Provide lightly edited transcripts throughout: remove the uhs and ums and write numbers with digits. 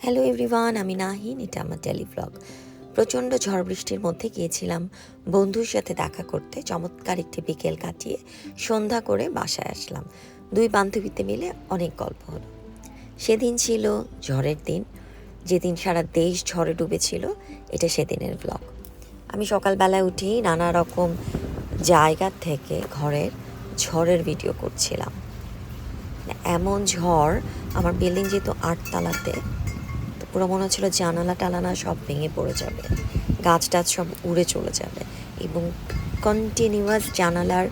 Hello everyone, আমি নাহিন। এটা আমার ডেলি ব্লগ। প্রচণ্ড ঝড় বৃষ্টির মধ্যে গিয়েছিলাম বন্ধুর সাথে দেখা করতে। চমৎকার একটি বিকেল কাটিয়ে সন্ধ্যা করে বাসায় আসলাম। দুই বান্ধবীতে মিলে অনেক গল্প হলো। সেদিন ছিল ঝড়ের দিন, যেদিন সারা দেশ ঝড়ে ডুবেছিল। এটা সেদিনের ব্লগ। আমি সকালবেলায় উঠেই নানা রকম জায়গা থেকে ঘরের ঝড়ের ভিডিও করছিলাম। এমন ঝড়, আমার বিল্ডিং যেহেতু 8 তলাতে, তো পুরো মনে হচ্ছিল জানালা টালানা সব ভেঙে পড়ে যাবে, গাছ টাছ সব উড়ে চলে যাবে। এবং কন্টিনিউয়াস জানালার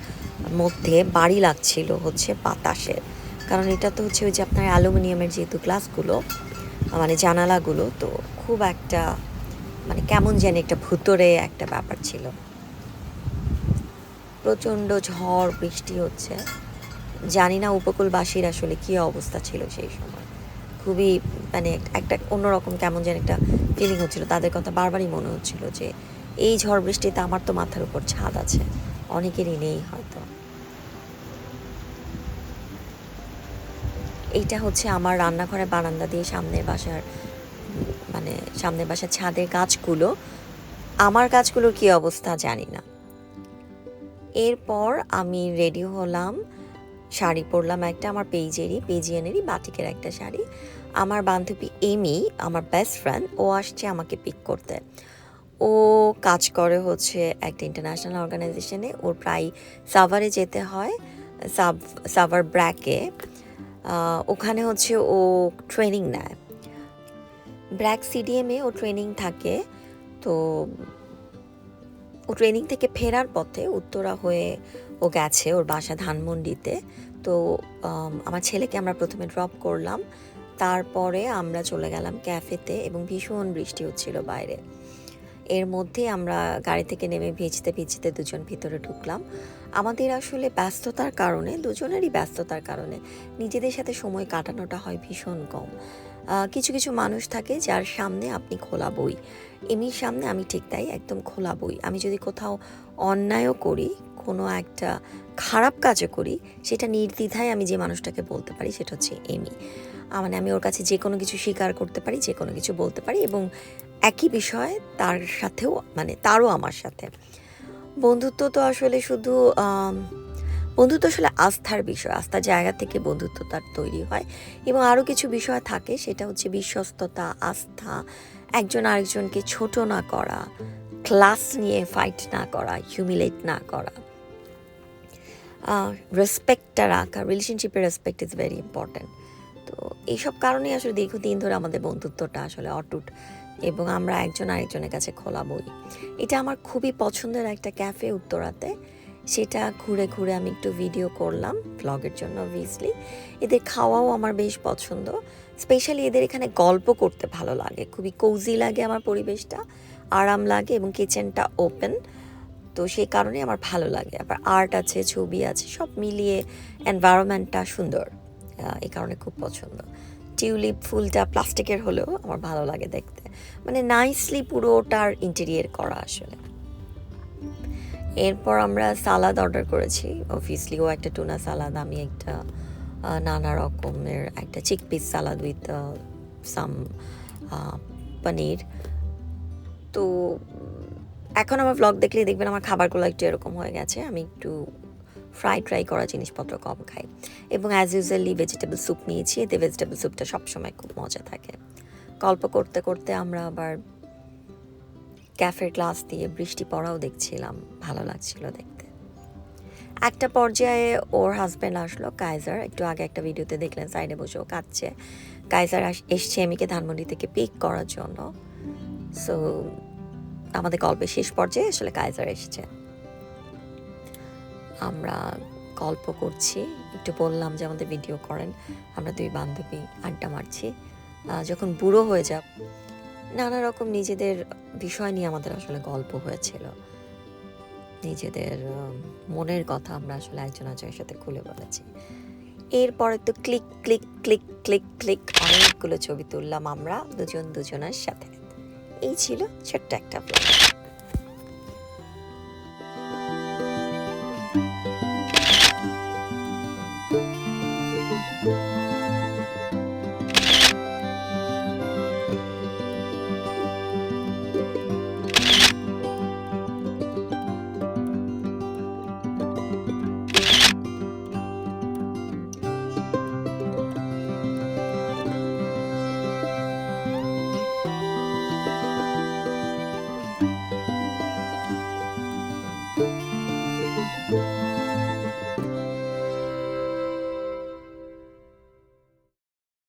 মধ্যে বাড়ি লাগছিল হচ্ছে বাতাসের, কারণ এটা তো হচ্ছে ওই যে আপনার অ্যালুমিনিয়ামের যেহেতু গ্লাসগুলো, মানে জানালাগুলো, তো খুব একটা মানে কেমন জানি একটা ভুতুরে একটা ব্যাপার ছিল। প্রচণ্ড ঝড় বৃষ্টি হচ্ছে। জানি না উপকূলবাসীর আসলে কী অবস্থা ছিল সেই সময়। খুবই মানে একটা অন্যরকম কেমন যেন একটা ফিলিং হচ্ছিল। তাদের কথা বারবারই মনে হচ্ছিল যে এই ঝড় বৃষ্টিতে আমার তো মাথার উপর ছাদ আছে, অনেকেরই নেই হয়তো। এইটা হচ্ছে আমার রান্নাঘরের বারান্দা দিয়ে সামনের বাসার, মানে সামনের বাসার ছাদের গাছগুলো। আমার গাছগুলোর কী অবস্থা জানি না। এরপর আমি রেডি হলাম, শাড়ি পরলাম একটা, আমার পেজিয়ানেরই বাটিকের একটা শাড়ি। আমার বান্ধবী এমি, আমার বেস্ট ফ্রেন্ড, ও আসছে আমাকে পিক করতে। ও কাজ করে হচ্ছে একটা ইন্টারন্যাশনাল অর্গানাইজেশনে। ওর প্রায় সাভারে যেতে হয়, সাভার ব্র্যাকে। ওখানে হচ্ছে ও ট্রেনিং নেয়, ব্র্যাক সিডিএমে ও ট্রেনিং থাকে। তো ও ট্রেনিং থেকে ফেরার পথে উত্তরা হয়ে ও গেছে ওর বাসা ধানমন্ডিতে। তো আমার ছেলেকে আমরা প্রথমে ড্রপ করলাম, তারপরে আমরা চলে গেলাম ক্যাফেতে, এবং ভীষণ বৃষ্টি হচ্ছিল বাইরে। এর মধ্যে আমরা গাড়ি থেকে নেমে ভিজতে ভিজতে দুজন ভিতরে ঢুকলাম। আমাদের আসলে ব্যস্ততার কারণে, দুজনেরই ব্যস্ততার কারণে নিজেদের সাথে সময় কাটানোটা হয় ভীষণ কম। কিছু কিছু মানুষ থাকে যার সামনে আপনি খোলা বই, এমনির সামনে আমি ঠিক তাই, একদম খোলা বই। আমি যদি কোথাও অন্যায়ও করি, কোনো একটা খারাপ কাজও করি, সেটা নির্দ্বিধায় আমি যে মানুষটাকে বলতে পারি সেটা হচ্ছে এমি। মানে আমি ওর কাছে যে কোনো কিছু স্বীকার করতে পারি, যে কোনো কিছু বলতে পারি, এবং একই বিষয় তার সাথেও, মানে তারও আমার সাথে। বন্ধুত্ব তো আসলে শুধু বন্ধুত্ব আসলে আস্থার বিষয়, আস্থার জায়গা থেকে বন্ধুত্ব তার তৈরি হয়। এবং আরও কিছু বিষয় থাকে, সেটা হচ্ছে বিশ্বস্ততা, আস্থা, একজন আরেকজনকে ছোট না করা, ক্লাস নিয়ে ফাইট না করা, হিউমিলেট না করা, রেসপেক্টটা রাখা। রিলেশনশিপের রেসপেক্ট ইজ ভেরি ইম্পর্ট্যান্ট। তো এইসব কারণেই আসলে দীর্ঘদিন ধরে আমাদের বন্ধুত্বটা আসলে অটুট, এবং আমরা একজন আরেকজনের কাছে খোলা বই। এটা আমার খুবই পছন্দের একটা ক্যাফে উত্তরাতে। সেটা ঘুরে ঘুরে আমি একটু ভিডিও করলাম ব্লগের জন্য। অবভিয়াসলি এদের খাওয়াও আমার বেশ পছন্দ। স্পেশালি এদের এখানে গল্প করতে ভালো লাগে, খুবই কোজি লাগে, আমার পরিবেশটা আরাম লাগে, এবং কিচেনটা ওপেন। তো সেই কারণে আমার ভালো লাগে। আবার আর্ট আছে, ছবি আছে, সব মিলিয়ে এনভায়রনমেন্টটা সুন্দর, এই কারণে খুব পছন্দ। টিউলিপ ফুলটা প্লাস্টিকের হলেও আমার ভালো লাগে দেখতে, মানে নাইসলি পুরোটার ইন্টেরিয়ার করা আসলে। এরপর আমরা সালাদ অর্ডার করেছি। অবভিয়াসলি ও একটা টুনা সালাদ, আমি একটা নানা রকমের একটা চিকপিস সালাদ উইথ সাম পনির। তো এখন আমার ব্লগ দেখলেই দেখবেন আমার খাবারগুলো একটু এরকম হয়ে গেছে। আমি একটু ট্রাই করা জিনিসপত্র কম খাই, এবং অ্যাজ ইউজুয়ালি ভেজিটেবল স্যুপ নিয়েছি। এতে ভেজিটেবল স্যুপটা সবসময় খুব মজা থাকে। গল্প করতে করতে আমরা আবার ক্যাফের গ্লাস দিয়ে বৃষ্টি পড়াও দেখছিলাম, ভালো লাগছিল দেখতে। একটা পর্যায়ে ওর হাজব্যান্ড আসলো, কাইজার। একটু আগে একটা ভিডিওতে দেখলেন সাইডে বসে ও কাঁদছে। কাইজার এসছে এমিকে ধানমন্ডি থেকে পিক করার জন্য। সো আমাদের গল্পের শেষ পর্যায়ে আসলে কাইজার এসছে। আমরা গল্প করছি, একটু বললাম যে আমাদের ভিডিও করেন। আমরা দুই বান্ধবী আড্ডা মারছি। যখন বুড়ো হয়ে যাব, নানা রকম নিজেদের বিষয় নিয়ে আমাদের আসলে গল্প হয়েছিল। নিজেদের মনের কথা আমরা আসলে একজন আরেকজনের সাথে খুলে বলেছি। এরপরে তো click click click click click অনেকগুলো ছবি তুললাম আমরা দুজন দুজনের সাথে। এই ছিল ছোট্ট একটা ব্লগ।